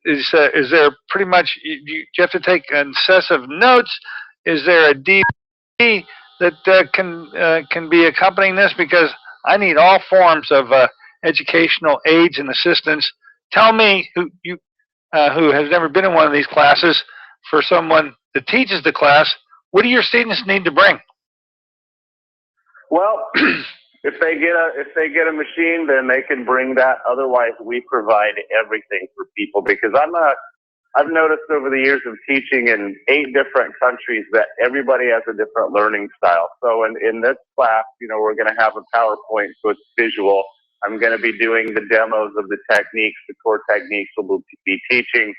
Is there pretty much, you have to take incessive notes? Is there a DVD that can be accompanying this? Because I need all forms of educational aids and assistance. Tell me, who has never been in one of these classes, for someone that teaches the class, what do your students need to bring? Well, if they get a machine, then they can bring that. Otherwise, we provide everything for people, because I've noticed over the years of teaching in 8 different countries that everybody has a different learning style. So in this class, we're going to have a PowerPoint, so it's visual. I'm going to be doing the demos of the techniques, the core techniques we'll be teaching.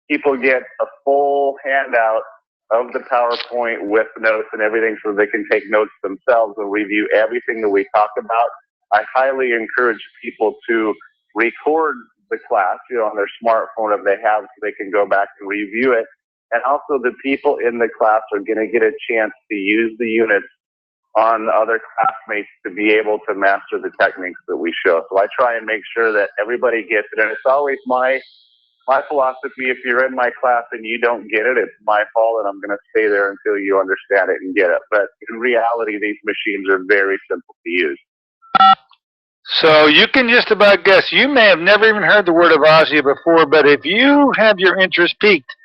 People get a full handout of the PowerPoint with notes and everything, so they can take notes themselves and review everything that we talk about. I highly encourage people to record the class, on their smartphone if they have, so they can go back and review it. And also, the people in the class are going to get a chance to use the units on other classmates to be able to master the techniques that we show. So I try and make sure that everybody gets it. And it's always my philosophy, if you're in my class and you don't get it, it's my fault, and I'm going to stay there until you understand it and get it. But in reality, these machines are very simple to use. So you can just about guess. You may have never even heard the word Avazzia before, but if you have your interest piqued,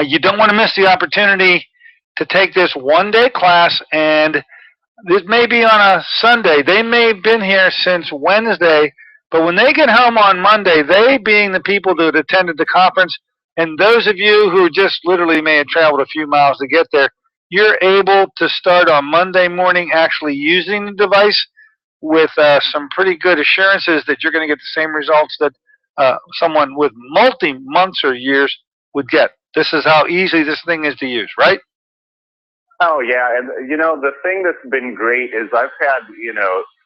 you don't want to miss the opportunity to take this one-day class. And this may be on a Sunday. They may have been here since Wednesday, but when they get home on Monday, they being the people that attended the conference, and those of you who just literally may have traveled a few miles to get there, you're able to start on Monday morning actually using the device with some pretty good assurances that you're going to get the same results that someone with multi-months or years would get. This is how easy this thing is to use, right? Oh, yeah. And, the thing that's been great is I've had,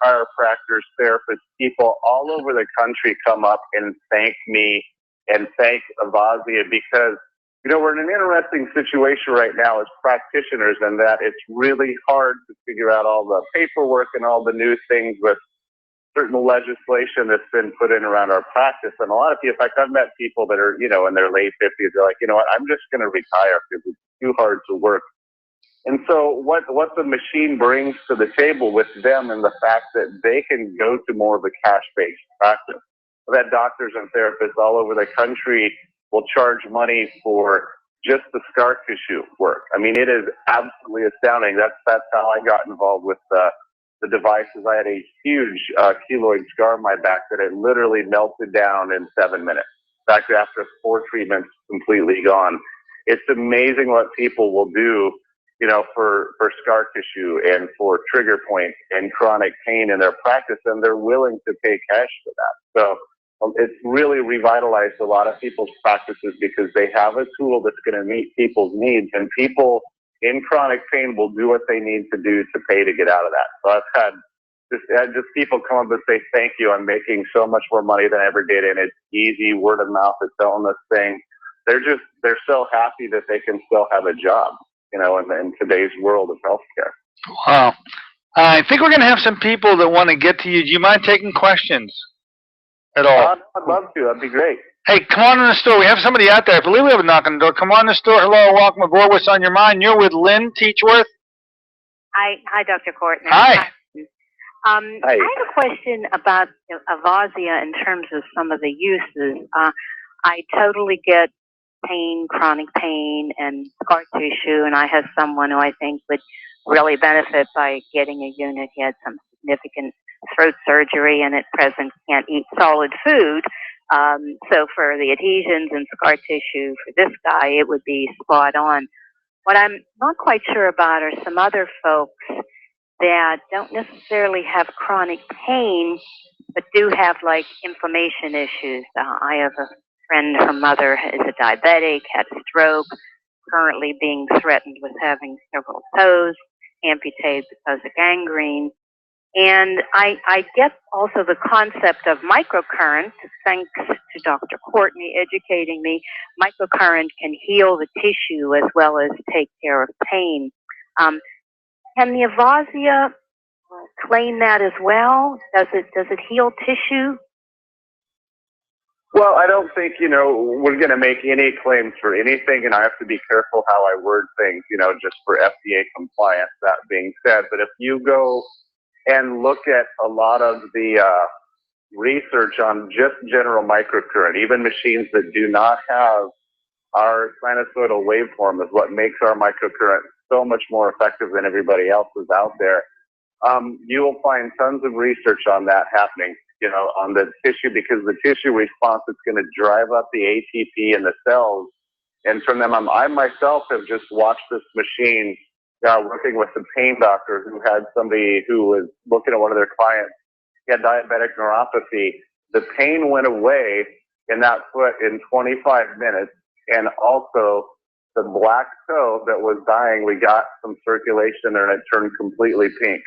chiropractors, therapists, people all over the country come up and thank me and thank Avazzia, because, we're in an interesting situation right now as practitioners, in that it's really hard to figure out all the paperwork and all the new things with certain legislation that's been put in around our practice. And a lot of people, in fact, I've met people that are, in their late 50s, they're like, I'm just going to retire because it's too hard to work And so what the machine brings to the table with them and the fact that they can go to more of a cash-based practice. That doctors and therapists all over the country will charge money for just the scar tissue work. I mean, it is absolutely astounding. That's how I got involved with the devices. I had a huge keloid scar on my back that it literally melted down in 7 minutes. In fact, after 4 treatments, completely gone. It's amazing what people will do, you know, for scar tissue and for trigger points and chronic pain in their practice, and they're willing to pay cash for that. So it's really revitalized a lot of people's practices because they have a tool that's going to meet people's needs, and people in chronic pain will do what they need to do to pay to get out of that. So I've had just people come up and say, thank you, I'm making so much more money than I ever did, and it's easy, word of mouth, it's selling this thing. They're so happy that they can still have a job, you know, in today's world of healthcare. Wow. I think we're going to have some people that want to get to you. Do you mind taking questions at all? I'd love to. That'd be great. Hey, come on in the store. We have somebody out there. I believe we have a knock on the door. Come on in the store. Hello, welcome aboard. What's on your mind? You're with Lynn Techworth. Hi, Dr. Courtney. Hi. I have a question about Avazzia in terms of some of the uses. I totally get pain, chronic pain, and scar tissue, and I have someone who I think would really benefit by getting a unit. He had some significant throat surgery and at present can't eat solid food. So for the adhesions and scar tissue for this guy, it would be spot on. What I'm not quite sure about are some other folks that don't necessarily have chronic pain, but do have like inflammation issues. I have a friend, her mother is a diabetic, had a stroke, currently being threatened with having several toes amputated because of gangrene. And I get also the concept of microcurrent, thanks to Dr. Courtney educating me. Microcurrent can heal the tissue as well as take care of pain. Can the Avazzia claim that as well? Does it heal tissue? Well, I don't think, you know, we're going to make any claims for anything, and I have to be careful how I word things, you know, just for FDA compliance, that being said. But if you go and look at a lot of the research on just general microcurrent, even machines that do not have our sinusoidal waveform is what makes our microcurrent so much more effective than everybody else's out there. You will find tons of research on that happening, you know, on the tissue, because the tissue response is going to drive up the ATP in the cells. And from them, I myself have just watched this machine working with a pain doctor who had somebody who was looking at one of their clients. He had diabetic neuropathy. The pain went away in that foot in 25 minutes. And also the black toe that was dying, we got some circulation there and it turned completely pink.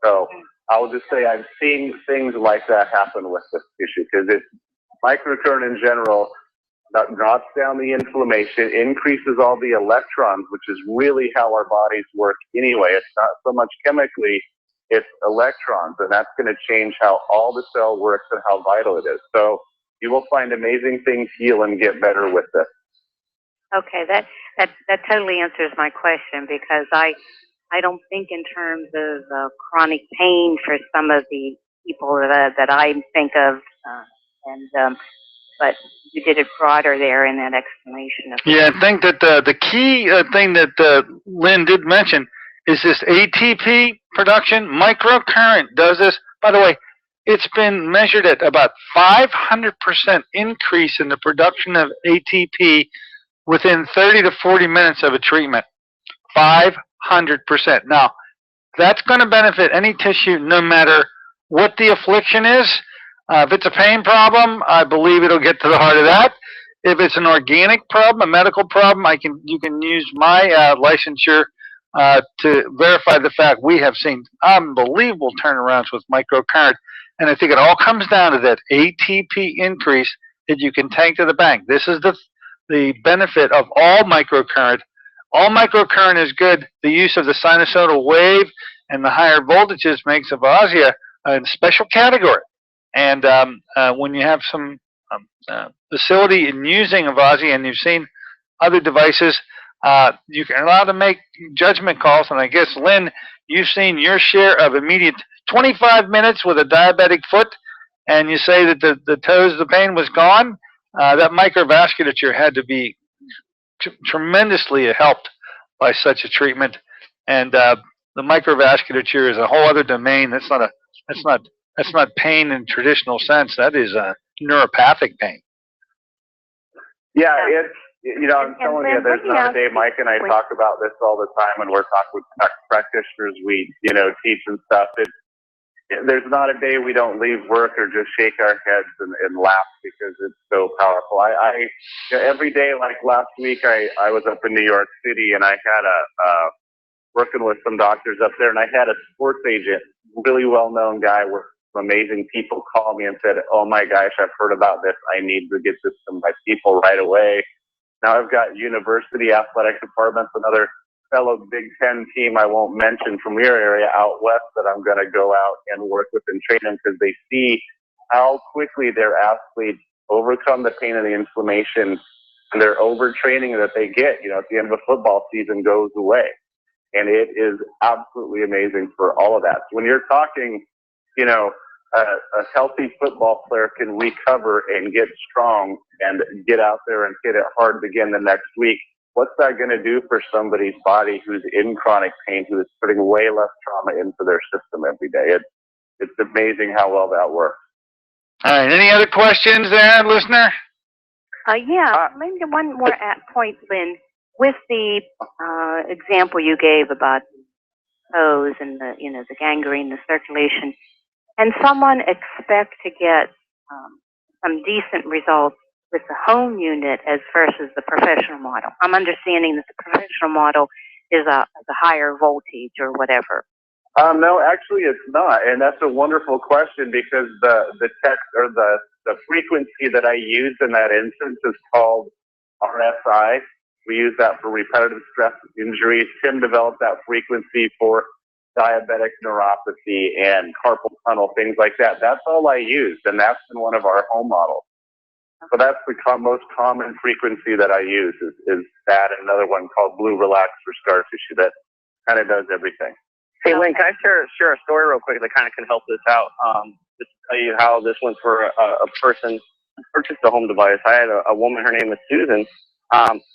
So I'll just say I've seen things like that happen with this tissue, because it's microcurrent in general that drops down the inflammation, increases all the electrons, which is really how our bodies work anyway. It's not so much chemically, it's electrons, and that's going to change how all the cell works and how vital it is. So you will find amazing things heal and get better with this. Okay, that totally answers my question, because I don't think in terms of chronic pain for some of the people that I think of, but you did it broader there in that explanation. Yeah, I think that the key thing that Lynn did mention is this ATP production. Microcurrent does this. By the way, it's been measured at about 500% increase in the production of ATP within 30 to 40 minutes of a treatment. 500%. Now, that's going to benefit any tissue no matter what the affliction is. If it's a pain problem, I believe it'll get to the heart of that. If it's an organic problem, a medical problem, you can use my licensure to verify the fact. We have seen unbelievable turnarounds with microcurrent, and I think it all comes down to that ATP increase that you can take to the bank. This is the benefit of all microcurrent. All microcurrent is good. The use of the sinusoidal wave and the higher voltages makes Avazzia a special category. And when you have some facility in using Avazzia, and you've seen other devices, You're allowed to make judgment calls, and I guess, Lynn, you've seen your share of immediate 25 minutes with a diabetic foot, and you say that the pain was gone. That microvasculature had to be tremendously helped by such a treatment, and the microvasculature is a whole other domain. That's not pain in traditional sense. That is neuropathic pain. Yeah, it's, I'm telling you, there's not a day Mike and I talk about this all the time when we're talking with practitioners we, teach and stuff. There's not a day we don't leave work or just shake our heads and laugh because it's so powerful. Every day, like last week, I was up in New York City and I had working with some doctors up there, and I had a sports agent, really well-known guy with some amazing people, call me and said, "Oh my gosh, I've heard about this. I need to get this to my people right away." Now I've got university athletic departments, another fellow Big Ten team I won't mention from your area out west that I'm going to go out and work with and train them because they see how quickly their athletes overcome the pain and the inflammation, and their overtraining that they get, at the end of a football season goes away. And it is absolutely amazing for all of that. So when you're talking, a healthy football player can recover and get strong and get out there and hit it hard again the next week. What's that going to do for somebody's body who's in chronic pain, who is putting way less trauma into their system every day? It's amazing how well that works. All right. Any other questions there, listener? Maybe one more point, Lynn. With the example you gave about toes and the gangrene, the circulation, and someone expect to get some decent results with the home unit as versus the professional model? I'm understanding that the professional model is a higher voltage or whatever. No, actually it's not, and that's a wonderful question because the text or the frequency that I used in that instance is called RSI. We use that for repetitive stress injuries. Tim developed that frequency for diabetic neuropathy and carpal tunnel, things like that. That's all I used, and that's in one of our home models. So that's the most common frequency that I use is that, and another one called Blue Relax for scar tissue that kind of does everything. Hey, Lynn, can I share a story real quick that kind of can help this out? Just to tell you how this went for a person who purchased a home device. I had a woman, her name was Susan,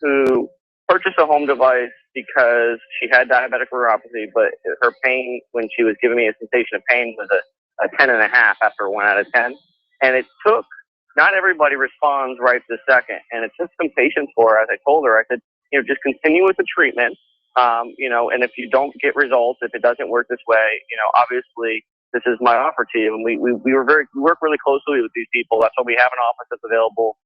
who purchased a home device because she had diabetic neuropathy, but her pain, when she was giving me a sensation of pain, was a 10.5 after 1 out of 10. And it took, not everybody responds right this second. And it took some patience for her. As I told her, I said, just continue with the treatment. And if you don't get results, if it doesn't work this way, obviously this is my offer to you. And we work really closely with these people. That's why we have an office that's available,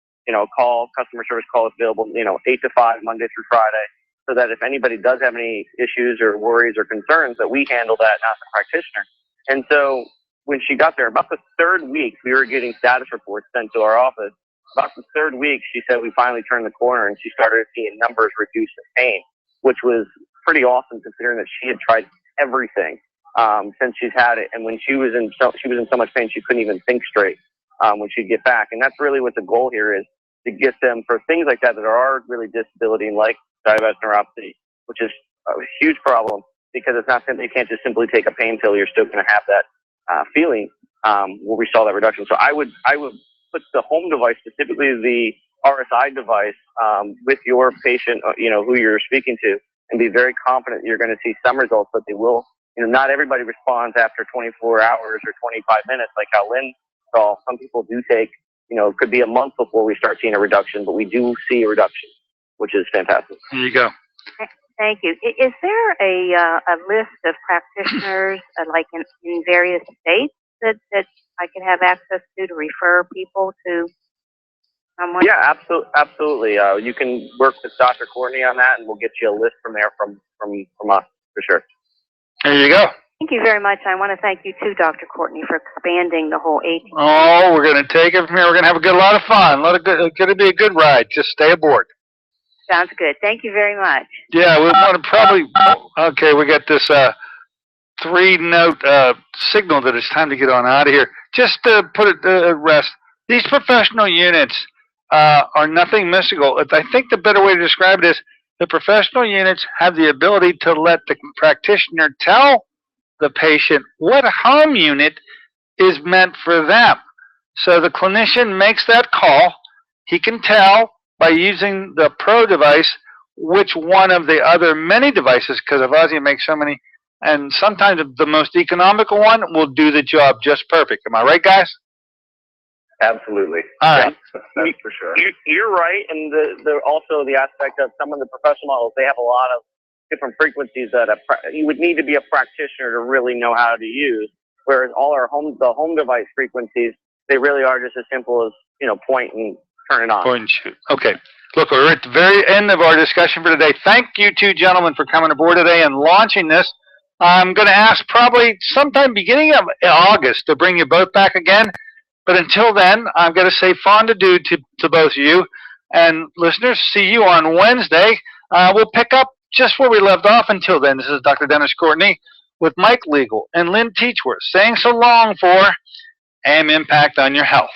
customer service call is available, 8 to 5, Monday through Friday, so that if anybody does have any issues or worries or concerns, that we handle that, not the practitioner. And so when she got there, about the third week, we were getting status reports sent to our office. About the third week, she said we finally turned the corner and she started seeing numbers reduce in pain, which was pretty awesome considering that she had tried everything since she's had it. And when she was in so much pain, she couldn't even think straight when she'd get back. And that's really what the goal here is, to get them for things like that are really disability, like diabetic neuropathy, which is a huge problem because it's not simple. You can't just simply take a pain pill. You're still going to have that feeling where we saw that reduction. So I would put the home device, specifically the RSI device, with your patient, who you're speaking to, and be very confident you're going to see some results, but they will. Not everybody responds after 24 hours or 25 minutes, like how Lynn saw. Some people do take, it could be a month before we start seeing a reduction, but we do see a reduction, which is fantastic. There you go. Thank you. Is there a list of practitioners, like in various states, that I can have access to refer people to someone? Yeah, absolutely. You can work with Dr. Courtney on that, and we'll get you a list from there from us, for sure. There you go. Thank you very much. I want to thank you too, Dr. Courtney, for expanding the whole 18. Oh, we're going to take it from here. We're going to have a lot of fun. It's going to be a good ride. Just stay aboard. Sounds good. Thank you very much. Yeah, we want to probably. Okay, we got this 3-note signal that it's time to get on out of here. Just to put it at rest, these professional units are nothing mystical. I think the better way to describe it is The professional units have the ability to let the practitioner tell the patient what home unit is meant for them. So the clinician makes that call. He can tell by using the Pro device which one of the other many devices, because Avazzia makes so many, and sometimes the most economical one will do the job just perfect. Am I right, guys? Absolutely. All right. That's for sure. You're right, and also the aspect of some of the professional models, they have a lot of different frequencies that you would need to be a practitioner to really know how to use. Whereas all our the home device frequencies, they really are just as simple as, point and turn it on. Point and shoot. Okay. Look, we're at the very end of our discussion for today. Thank you two gentlemen for coming aboard today and launching this. I'm going to ask probably sometime beginning of August to bring you both back again. But until then, I'm going to say fond adieu to both of you. And listeners, see you on Wednesday. We'll pick up just where we left off. Until then, this is Dr. Dennis Courtney with Mike Legal and Lynn Techworth saying so long for AM Impact on your health.